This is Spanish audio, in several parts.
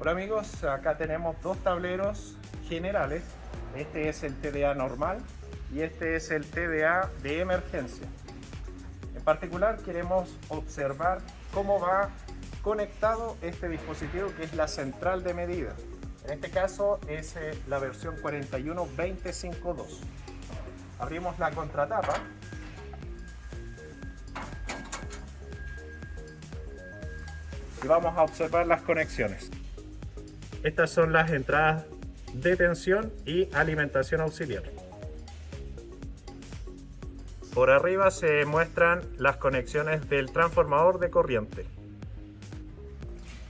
Hola amigos, acá tenemos dos tableros generales. Este es el TDA normal y este es el TDA de emergencia. En particular queremos observar cómo va conectado este dispositivo, que es la central de medida. En este caso es la versión 41252. Abrimos la contratapa y vamos a observar las conexiones. Estas son las entradas de tensión y alimentación auxiliar. Por arriba se muestran las conexiones del transformador de corriente.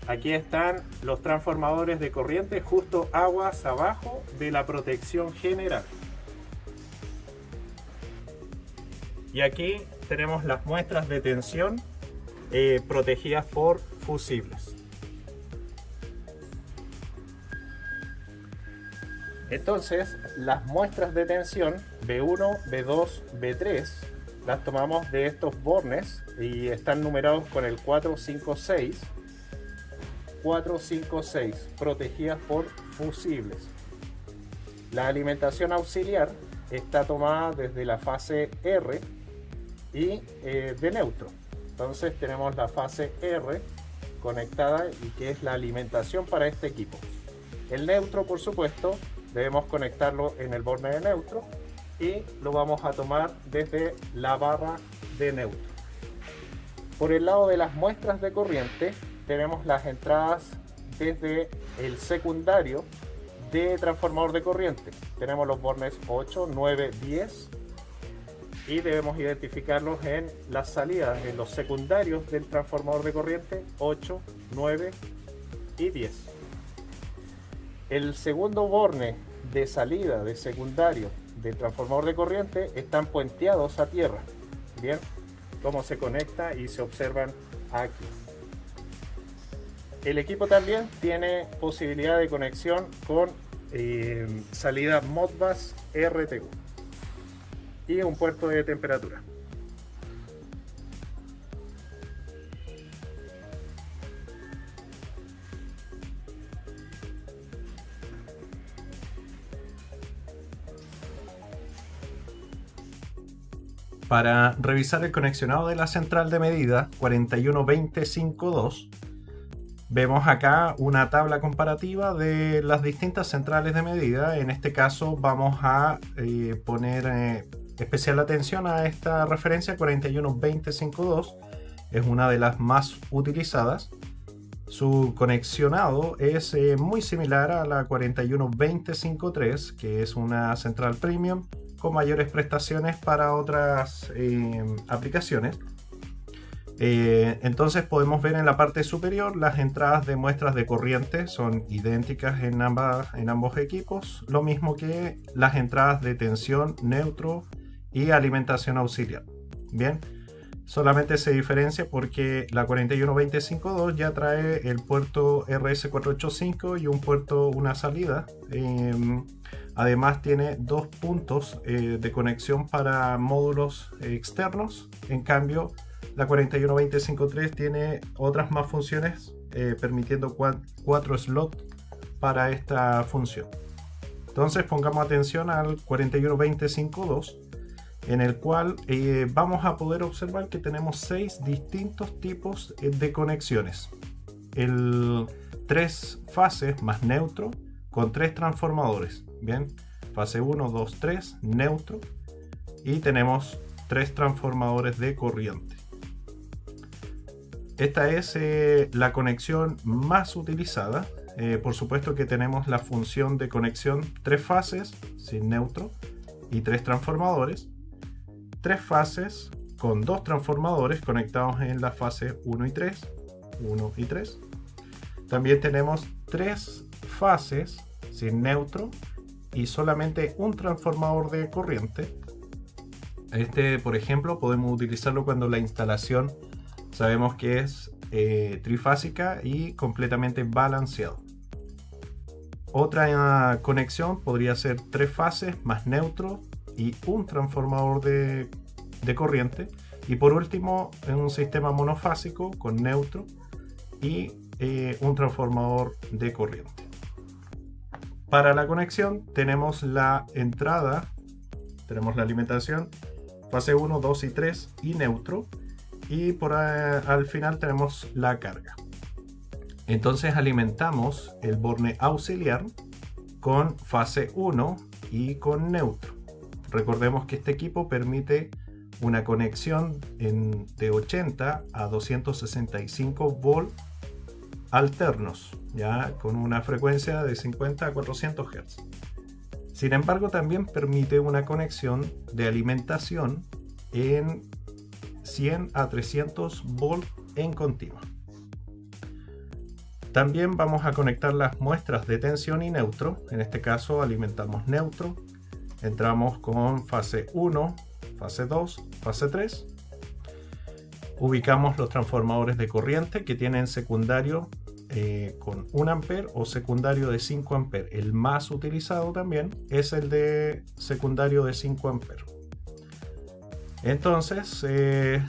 Aquí están los transformadores de corriente justo aguas abajo de la protección general. Y aquí tenemos las muestras de tensión protegidas por fusibles. Entonces, las muestras de tensión B1, B2, B3 las tomamos de estos bornes y están numerados con el 456, protegidas por fusibles. La alimentación auxiliar está tomada desde la fase R y de neutro. Entonces tenemos la fase R conectada y que es la alimentación para este equipo. El neutro, por supuesto, debemos conectarlo en el borne de neutro y lo vamos a tomar desde la barra de neutro. Por el lado de las muestras de corriente tenemos las entradas desde el secundario de transformador de corriente. Tenemos los bornes 8, 9, 10 y debemos identificarlos en las salidas, en los secundarios del transformador de corriente 8, 9 y 10. El segundo borne de salida de secundario del transformador de corriente están puenteados a tierra. Bien, cómo se conecta y se observan aquí. El equipo también tiene posibilidad de conexión con salida Modbus RTU y un puerto de temperatura. Para revisar el conexionado de la central de medida 41252, vemos acá una tabla comparativa de las distintas centrales de medida. En este caso vamos a poner especial atención a esta referencia 41252. Es una de las más utilizadas. Su conexionado es muy similar a la 41253, que es una central premium con mayores prestaciones para otras aplicaciones. Entonces podemos ver en la parte superior las entradas de muestras de corriente son idénticas en ambos equipos, lo mismo que las entradas de tensión, neutro y alimentación auxiliar. Bien, solamente se diferencia porque la 41252 ya trae el puerto RS485 y una salida. Además tiene dos puntos de conexión para módulos externos. En cambio, la 41253 tiene otras más funciones, permitiendo 4 slots para esta función. Entonces pongamos atención al 41252, en el cual vamos a poder observar que tenemos 6 distintos tipos de conexiones. 3 fases más neutro con 3 transformadores. Bien, fase 1, 2, 3, neutro, y tenemos 3 transformadores de corriente. Esta es la conexión más utilizada. Por supuesto que tenemos la función de conexión 3 fases sin neutro y 3 transformadores. 3 fases con 2 transformadores conectados en la fase 1 y 3. 1 y 3. También tenemos 3 fases sin neutro y solamente un transformador de corriente. Por ejemplo, podemos utilizarlo cuando la instalación sabemos que es trifásica y completamente balanceado. Otra conexión podría ser 3 fases más neutro y un transformador de corriente. Y por último, en un sistema monofásico con neutro y un transformador de corriente. Para la conexión tenemos la entrada, tenemos la alimentación, fase 1, 2 y 3 y neutro, y al final tenemos la carga. Entonces alimentamos el borne auxiliar con fase 1 y con neutro. Recordemos que este equipo permite una conexión de 80 a 265 volts alternos, ya con una frecuencia de 50 a 400 Hz. Sin embargo, también permite una conexión de alimentación en 100 a 300 volts en continua. También vamos a conectar las muestras de tensión y neutro. En este caso alimentamos neutro, entramos con fase 1, fase 2, fase 3. Ubicamos los transformadores de corriente que tienen secundario con 1 A o secundario de 5 A. El más utilizado también es el de secundario de 5 A. Entonces,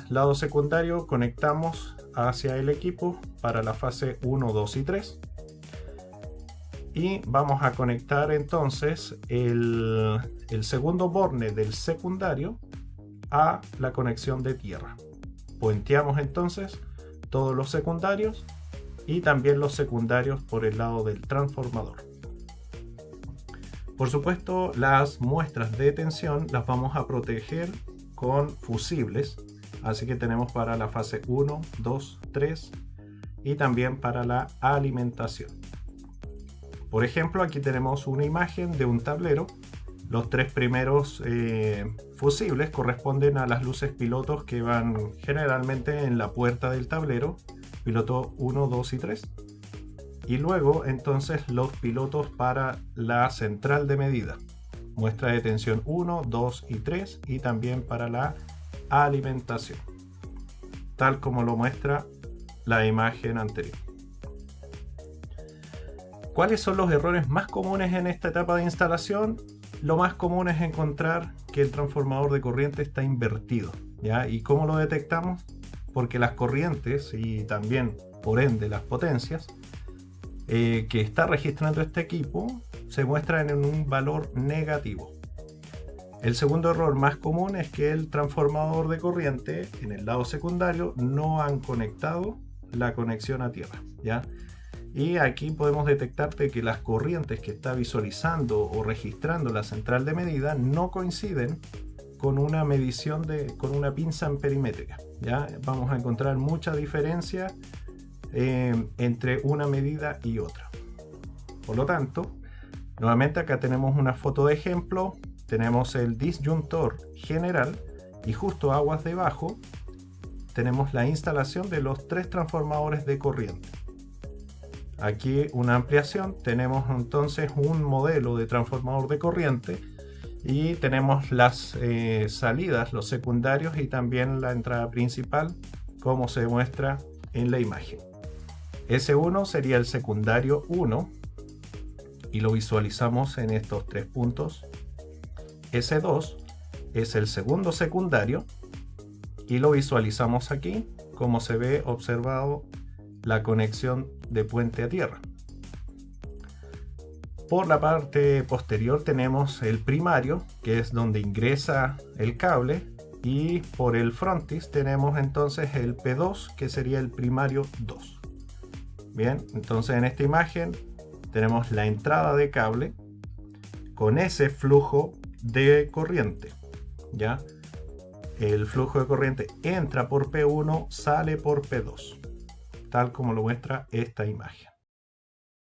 lado secundario, conectamos hacia el equipo para la fase 1, 2 y 3. Y vamos a conectar entonces el segundo borne del secundario a la conexión de tierra. Puenteamos entonces todos los secundarios y también los secundarios por el lado del transformador. Por supuesto, las muestras de tensión las vamos a proteger con fusibles, así que tenemos para la fase 1, 2, 3 y también para la alimentación. Por ejemplo, aquí tenemos una imagen de un tablero. Los 3 primeros fusibles corresponden a las luces pilotos que van generalmente en la puerta del tablero, piloto 1, 2 y 3. Y luego entonces los pilotos para la central de medida, muestra de tensión 1, 2 y 3, y también para la alimentación, tal como lo muestra la imagen anterior. ¿Cuáles son los errores más comunes en esta etapa de instalación? Lo más común es encontrar que el transformador de corriente está invertido, ¿ya? ¿Y cómo lo detectamos? Porque las corrientes y también por ende las potencias que está registrando este equipo se muestran en un valor negativo. El segundo error más común es que el transformador de corriente en el lado secundario no han conectado la conexión a tierra, ¿ya? Y aquí podemos detectar que las corrientes que está visualizando o registrando la central de medida no coinciden con una medición con una pinza amperimétrica, ¿ya? Vamos a encontrar mucha diferencia entre una medida y otra. Por lo tanto, nuevamente acá tenemos una foto de ejemplo, tenemos el disyuntor general y justo aguas debajo tenemos la instalación de los 3 transformadores de corriente. Aquí una ampliación, tenemos entonces un modelo de transformador de corriente y tenemos las salidas, los secundarios y también la entrada principal, como se muestra en la imagen. S1 sería el secundario 1 y lo visualizamos en estos 3 puntos. S2 es el segundo secundario y lo visualizamos aquí, como se ve observado la conexión de puente a tierra. Por la parte posterior tenemos el primario, que es donde ingresa el cable, y por el frontis tenemos entonces el P2, que sería el primario 2. Bien, entonces en esta imagen tenemos la entrada de cable con ese flujo de corriente, ¿ya? El flujo de corriente entra por P1, sale por P2, tal como lo muestra esta imagen.